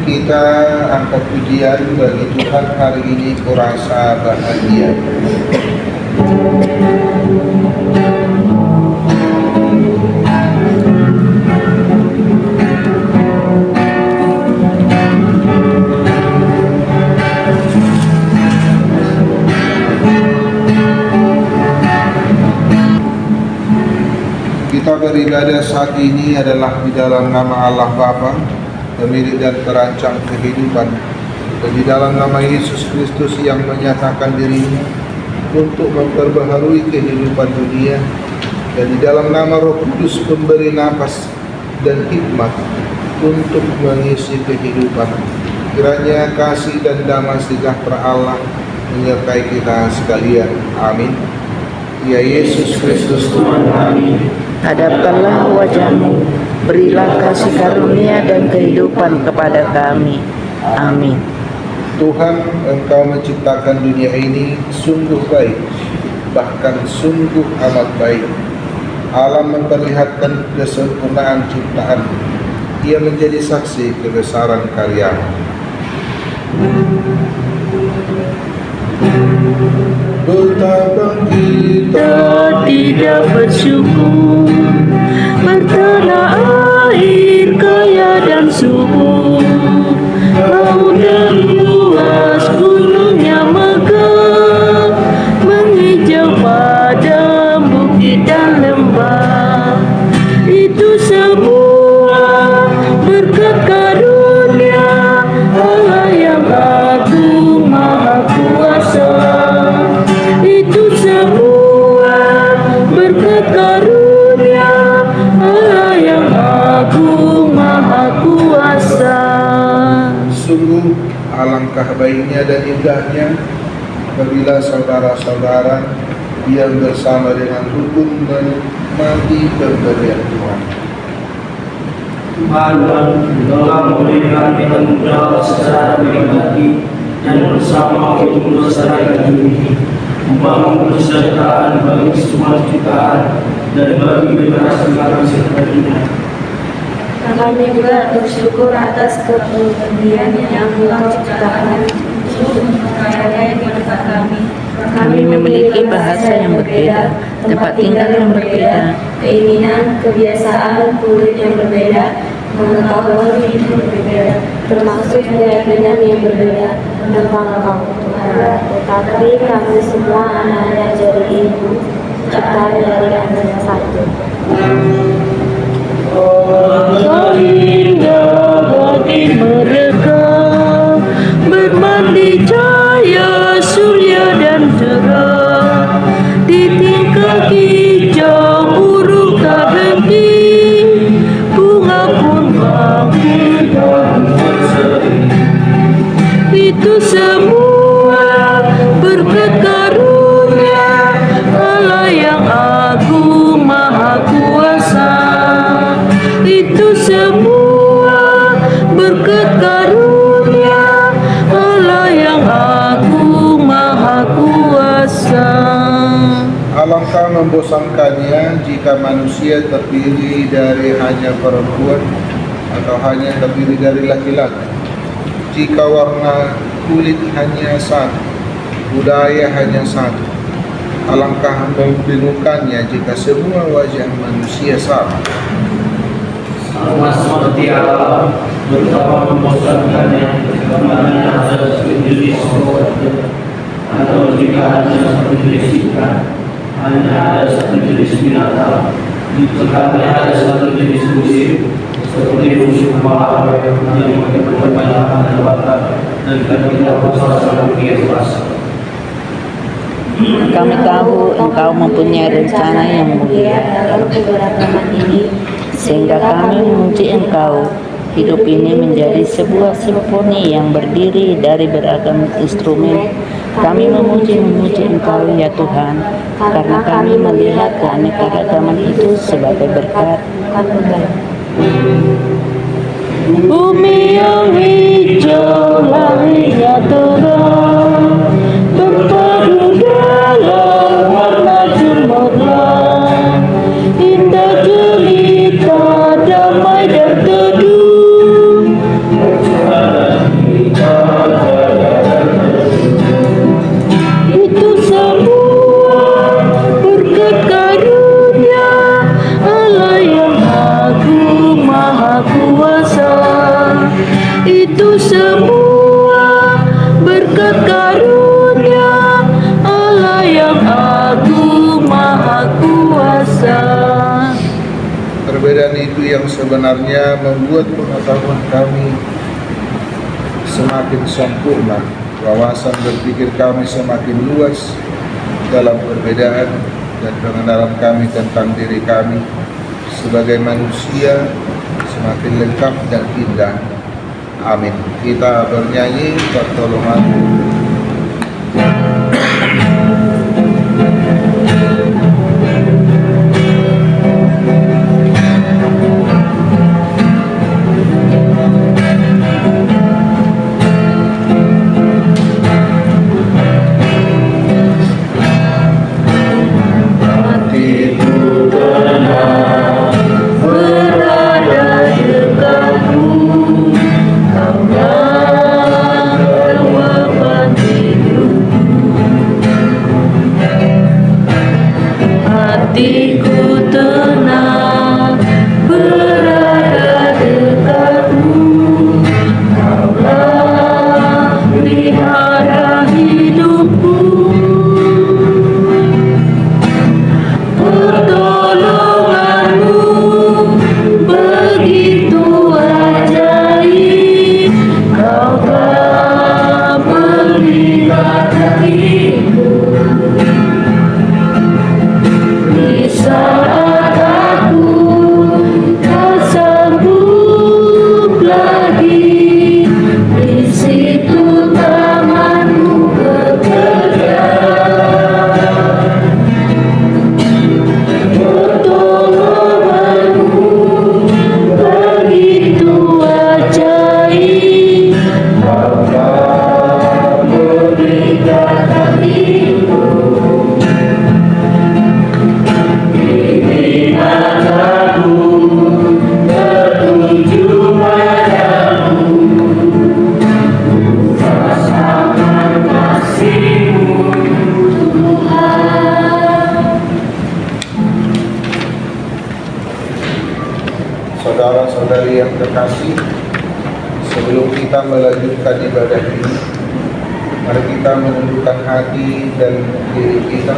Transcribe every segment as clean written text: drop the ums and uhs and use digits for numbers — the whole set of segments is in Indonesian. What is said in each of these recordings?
kita angkat pujian bagi Tuhan hari ini, kurasa bahagia. Kita beribadah saat ini adalah di dalam nama Allah Bapa, pemilik dan perancang kehidupan, dan di dalam nama Yesus Kristus yang menyatakan dirinya untuk memperbaharui kehidupan dunia, dan di dalam nama Roh Kudus pemberi napas dan hikmat untuk mengisi kehidupan. Kiranya kasih dan damai sejahtera Allah menyertai kita sekalian. Amin. Ya Yesus Kristus Tuhan kami, hadapkanlah wajah-Mu, berilah kasih karunia dan kehidupan kepada kami. Amin. Tuhan, Engkau menciptakan dunia ini sungguh baik, bahkan sungguh amat baik. Alam memperlihatkan kesempurnaan ciptaan, Ia menjadi saksi kebesaran karya-Mu. Betapa kita tidak bersyukur, bertanah air kaya dan subur, laut dan luas gunungnya megah, menghijau padang bukit dan lembah. Itu semua berkat karunia Allah yang agung maha kuasa. Itu semua berkat karunia Allah yang agung maha kuasa. Sungguh alangkah baiknya dan indahnya apabila saudara-saudara diam bersama dengan rukun menikmati pemberian Tuhan. Tuhan telah memberikan kita mudah secara pribadi dan bersama untuk melestarikan ini, membangun kesejahteraan bagi semua ciptaan dan bagi generasi serta dunia. Kami juga bersyukur atas kemuliaan yang Engkau ciptakan untuk memperkaya kehidupan kami. Kami memiliki bahasa yang berbeda, tempat tinggal yang berbeda, keinginan, kebiasaan, kulit yang berbeda, pengetahuan hidup berbeda, termasuk keyakinan yang berbeda tentang Engkau Tuhan. Tetapi kami semua anak-anak dari Ibu, ciptaan dari Anak yang satu. Sehingga hati mereka bermandi cahaya surya dan terang, di tingkat hijau burung tak berhenti, bunga pun bangkit dan berseri. Itu semua berkat karunia Allah yang agung maha kuasa. Itu semua berkat karunia Allah yang agung maha kuasa. Alangkah membosankannya jika manusia terdiri dari hanya perempuan atau hanya terdiri dari laki-laki. Jika warna kulit hanya satu, budaya hanya satu. Alangkah membingungkannya jika semua wajah manusia sama. Sama seperti Allah, betapa membosankannya jika hanya ada satu jenis keluarga, atau jika hanya satu jenis ikan, hanya ada satu jenis binatang, jika hanya ada satu jenis musim, seperti musim kemarau yang menyebabkan kebanyakan jabatan dan ketidakpuasan biasa. Kami tahu Engkau mempunyai rencana yang mulia Dalam keberagaman ini, sehingga kami memuji Engkau. Hidup ini menjadi sebuah simfoni yang berdiri dari beragam instrumen. Kami memuji Engkau ya Tuhan, karena kami melihat keanekaragaman itu sebagai berkat. Bumi yang hijau, langitnya terang, berpadu dalam warna cemerlang, indah jelita, damai dan teduh. Itu semua berkat karunia Allah yang agung maha kuasa. Perbedaan itu yang sebenarnya membuat pengetahuan kami semakin sempurna, wawasan berpikir kami semakin luas dalam perbedaan, dan pengenalan kami tentang diri kami sebagai manusia semakin lengkap dan indah. Amin. Kita bernyanyi pertolongan. Hatiku tenang berada dekatmu, Kaulah pelihara hidupku. Pertolonganmu begitu ajaib, Kau telah melihat hatiku. Di saat aku tak sanggup lagi, di situ tanganmu bekerja. Pertolonganmu begitu ajaib, Kau telah memberikan hatiku. Saudara-saudari yang terkasih, sebelum kita melanjutkan ibadah ini, mari kita menundukkan hati dan diri kita,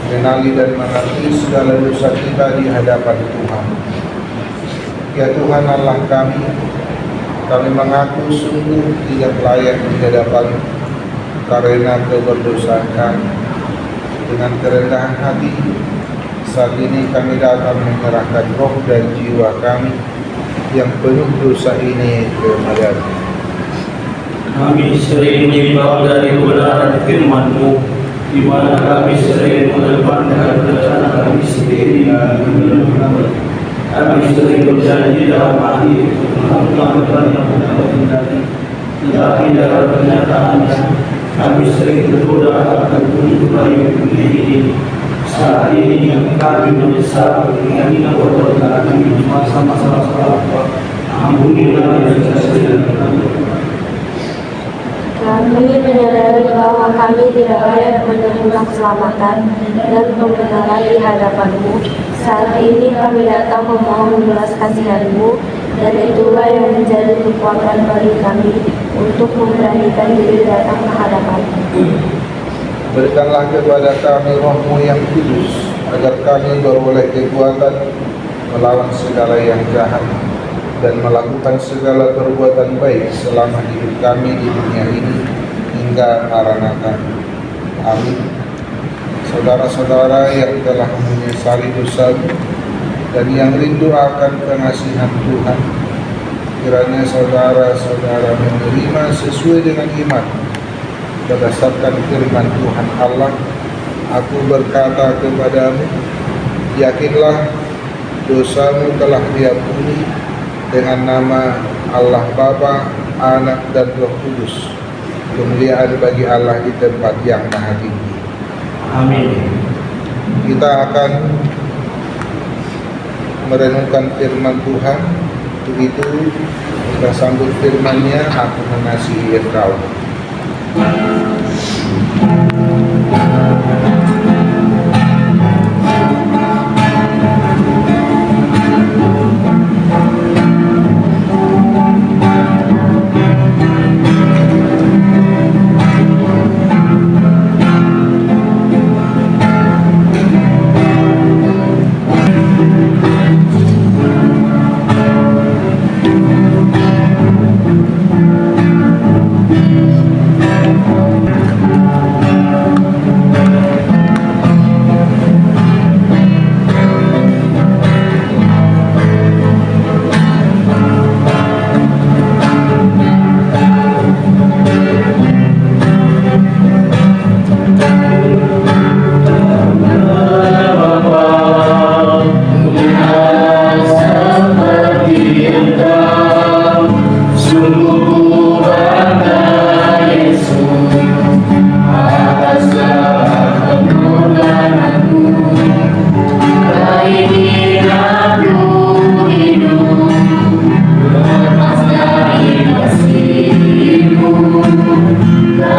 mengenali dan mengakui segala dosa kita di hadapan Tuhan. Ya Tuhan Allah kami mengaku sungguh tidak layak di hadapan karena keberdosaan kami. Dengan kerendahan hati, saat ini kami datang menyerahkan roh dan jiwa kami yang penuh dosa ini kepadamu. Kami sering menyimpang dari kebenaran firman-Mu, di mana kami sering mengedepankan rencana kami sendiri. Kami sering berjanji dalam hati melakukan yang terjadi, tetapi dalam kenyataannya kami sering tergoda akan tuntutan yang ini. Saat ini kami menyesal dengan perbuatan kami di masa-masa lalu. Ampunilah dosa-dosa kami. Kami menyadari bahwa kami tidak layak menerima keselamatan dan pembenaran di hadapan-Mu. Saat ini kami datang memohon belas kasihan-Mu, dan itulah yang menjadi kekuatan bagi kami untuk memberanikan diri datang ke hadapan-Mu. Berikanlah kepada kami roh-Mu yang kudus, agar kami beroleh kekuatan melawan segala yang jahat dan melakukan segala perbuatan baik selama hidup kami di dunia ini hingga Maranatha. Amin. Saudara-saudara yang telah menyesali dosa dan yang rindu akan pengasihan Tuhan, kiranya saudara-saudara menerima sesuai dengan iman berdasarkan firman Tuhan Allah. Aku berkata kepadamu, yakinlah dosamu telah diampuni dengan nama Allah Bapa, Anak dan Roh Kudus. Kemuliaan bagi Allah di tempat yang maha tinggi. Amin. Kita akan merenungkan firman Tuhan. Untuk itu kita sambut firman-Nya, Aku mengasihi engkau.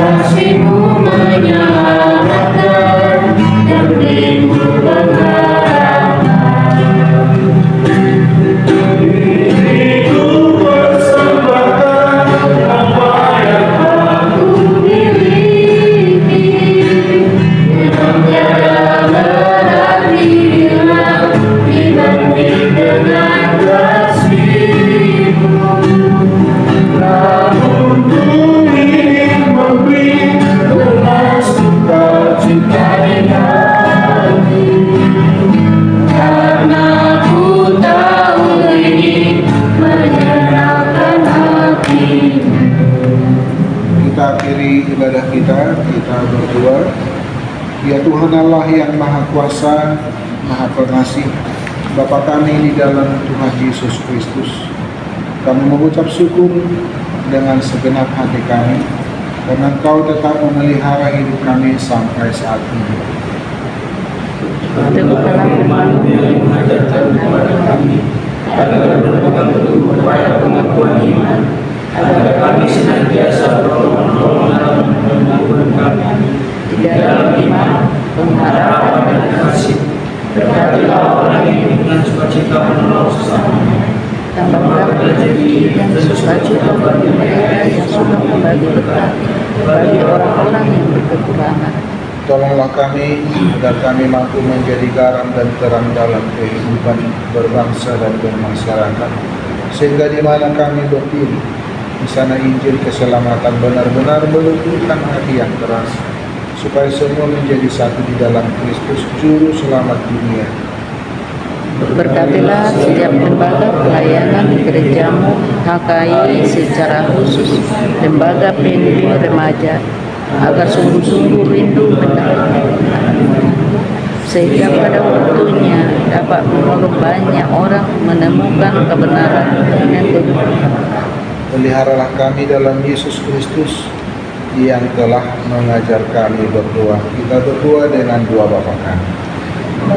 kasih-Mu menyelamatkan dan berimu pengharapan. Diriku persembahkan apa yang aku miliki, dengan tiada berarti hilang dibanding dengan kasih-Mu. Namun ku ingin memberi dengan sukacita di hati, karena ku tahu ini menyenangkan hati-Mu. Kita akhiri ibadah kita berdoa. Ya Tuhan Allah yang Maha Kuasa, Maha Pengasih, Bapa kami di dalam Tuhan Yesus Kristus, kami mengucap syukur dengan segenap hati kami karena Engkau tetap memelihara hidup kami sampai saat ini. Teguhkanlah firman-Mu yang mengajarkan kepada kami agar berpegang teguh kepada pengakuan iman, agar kami senantiasa bertolong-tolong dalam mengakuan kami di dalam iman, pengharapan dan kasih. Berkatilah orang ini dengan sukacita menolong sesamanya, tambahkan rezeki dan sukacita bagi mereka yang suka membagi berkat bagi orang-orang yang berkekurangan. Tolonglah kami agar kami mampu menjadi garam dan terang dalam kehidupan berbangsa dan bermasyarakat, sehingga di mana kami berdiri, di sana Injil keselamatan benar-benar meluluhkan hati yang keras, supaya semua menjadi satu di dalam Kristus, Juru Selamat dunia. Berkatilah setiap lembaga pelayanan gereja-Mu, HKI secara khusus, lembaga PNB remaja, agar sungguh-sungguh rindu mendapat sehingga pada waktunya dapat menolong banyak orang menemukan kebenaran dan kebenaran. Peliharalah kami dalam Yesus Kristus yang telah mengajar kami berdoa. Kita berdoa dengan doa Bapa kami.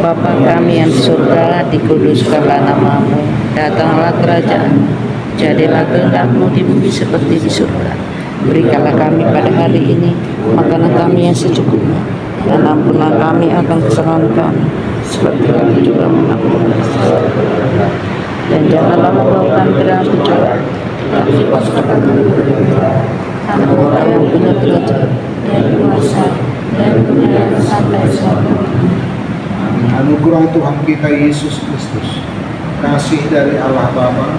Bapa kami yang di surga, dikuduskanlah nama-Mu, datanglah kerajaan-Mu, jadilah kehendak-Mu di bumi seperti di surga. Berikanlah kami pada hari ini makanan kami yang secukupnya, dan ampunlah kami akan kesalahan kami, seperti kami juga mengampuni kesalahan kami. Dan janganlah membawa kami ke dalam pencobaan, tapi masukkanlah kami ke dalam neraka. Karena Engkau yang punya kerajaan dan kuasa dan kemuliaan sampai selama-lamanya. Anugerah Tuhan kita Yesus Kristus, kasih dari Allah Bapa,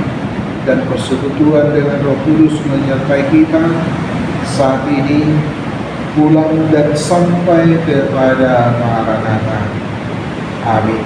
dan persekutuan dengan Roh Kudus menyertai kita saat ini, pulang dan sampai kepada Maranatha. Amin.